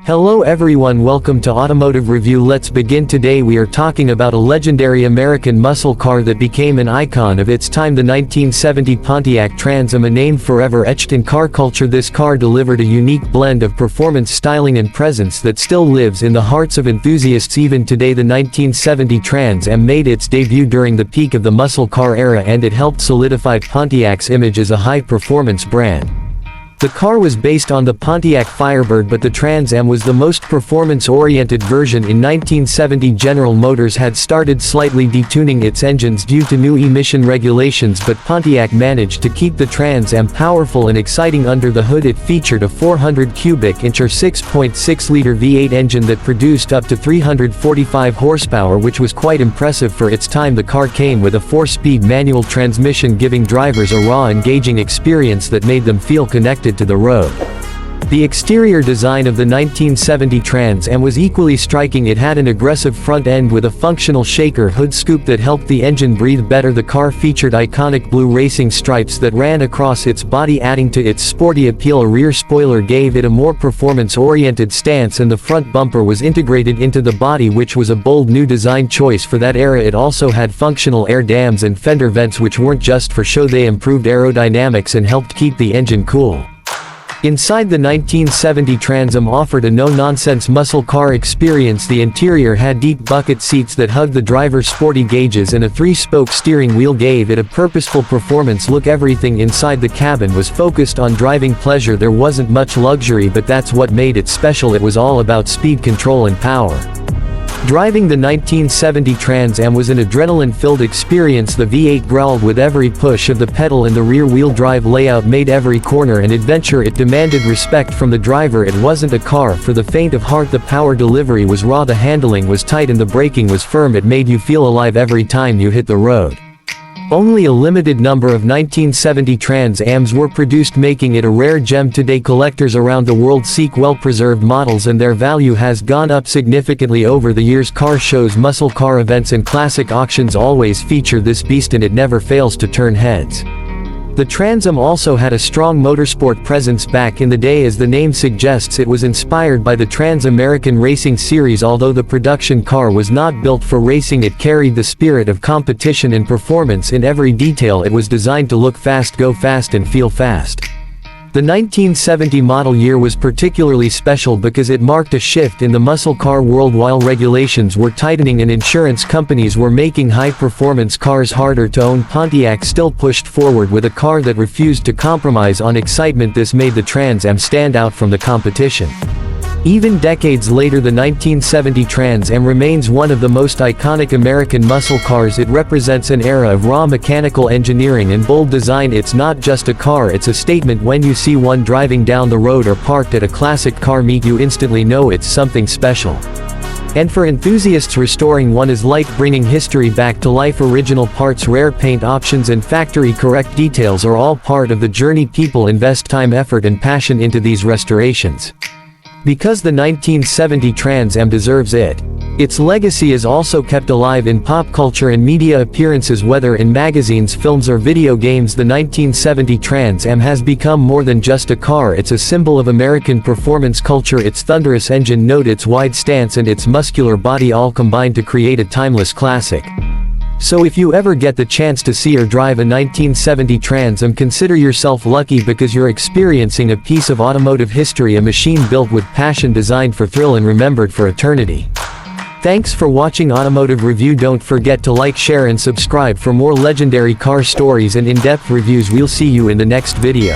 Hello everyone, welcome to Automotive Review. Let's begin. Today we are talking about a legendary American muscle car that became an icon of its time, the 1970 Pontiac Trans Am, a name forever etched in car culture. This car delivered a unique blend of performance, styling and presence that still lives in the hearts of enthusiasts even today. The 1970 Trans Am made its debut during the peak of the muscle car era, and it helped solidify Pontiac's image as a high-performance brand. The car was based on the Pontiac Firebird, but the Trans Am was the most performance-oriented version. In 1970, General Motors had started slightly detuning its engines due to new emission regulations, but Pontiac managed to keep the Trans Am powerful and exciting. Under the hood, it featured a 400 cubic inch or 6.6-liter V8 engine that produced up to 345 horsepower, which was quite impressive for its time. The car came with a 4-speed manual transmission, giving drivers a raw, engaging experience that made them feel connected to the road. The exterior design of the 1970 Trans Am was equally striking. It had an aggressive front end with a functional shaker hood scoop that helped the engine breathe better. The car featured iconic blue racing stripes that ran across its body, adding to its sporty appeal. A rear spoiler gave it a more performance-oriented stance, and the front bumper was integrated into the body, which was a bold new design choice for that era. It also had functional air dams and fender vents, which weren't just for show. They improved aerodynamics and helped keep the engine cool. Inside, the 1970 Trans Am offered a no-nonsense muscle car experience. The interior had deep bucket seats that hugged the driver's sporty gauges, and a 3-spoke steering wheel gave it a purposeful performance look. Everything inside the cabin was focused on driving pleasure. There wasn't much luxury, but that's what made it special. It was all about speed, control and power. Driving the 1970 Trans Am was an adrenaline-filled experience. The V8 growled with every push of the pedal, and the rear-wheel drive layout made every corner an adventure. It demanded respect from the driver. It wasn't a car for the faint of heart. The power delivery was raw, the handling was tight, and the braking was firm. It made you feel alive every time you hit the road. Only a limited number of 1970 Trans Ams were produced, making it a rare gem. Today, collectors around the world seek well-preserved models, and their value has gone up significantly over the years. Car shows, muscle car events and classic auctions always feature this beast, and it never fails to turn heads. The Trans Am also had a strong motorsport presence back in the day. As the name suggests, it was inspired by the Trans-American Racing Series. Although the production car was not built for racing, it carried the spirit of competition and performance in every detail. It was designed to look fast, go fast and feel fast. The 1970 model year was particularly special because it marked a shift in the muscle car world. While regulations were tightening and insurance companies were making high-performance cars harder to own, Pontiac still pushed forward with a car that refused to compromise on excitement. This made the Trans Am stand out from the competition. Even decades later, the 1970 Trans Am remains one of the most iconic American muscle cars. It represents an era of raw mechanical engineering and bold design. It's not just a car, it's a statement. When you see one driving down the road or parked at a classic car meet, you instantly know it's something special. And for enthusiasts, restoring one is like bringing history back to life. Original parts, rare paint options and factory-correct details are all part of the journey. People invest time, effort and passion into these restorations because the 1970 Trans Am deserves it. Its legacy is also kept alive in pop culture and media appearances, whether in magazines, films or video games. The 1970 Trans Am has become more than just a car. It's a symbol of American performance culture. Its thunderous engine note, its wide stance and its muscular body all combine to create a timeless classic. So if you ever get the chance to see or drive a 1970 Trans Am, consider yourself lucky, because you're experiencing a piece of automotive history, a machine built with passion, designed for thrill and remembered for eternity. Thanks for watching Automotive Review. Don't forget to like, share and subscribe for more legendary car stories and in-depth reviews. We'll see you in the next video.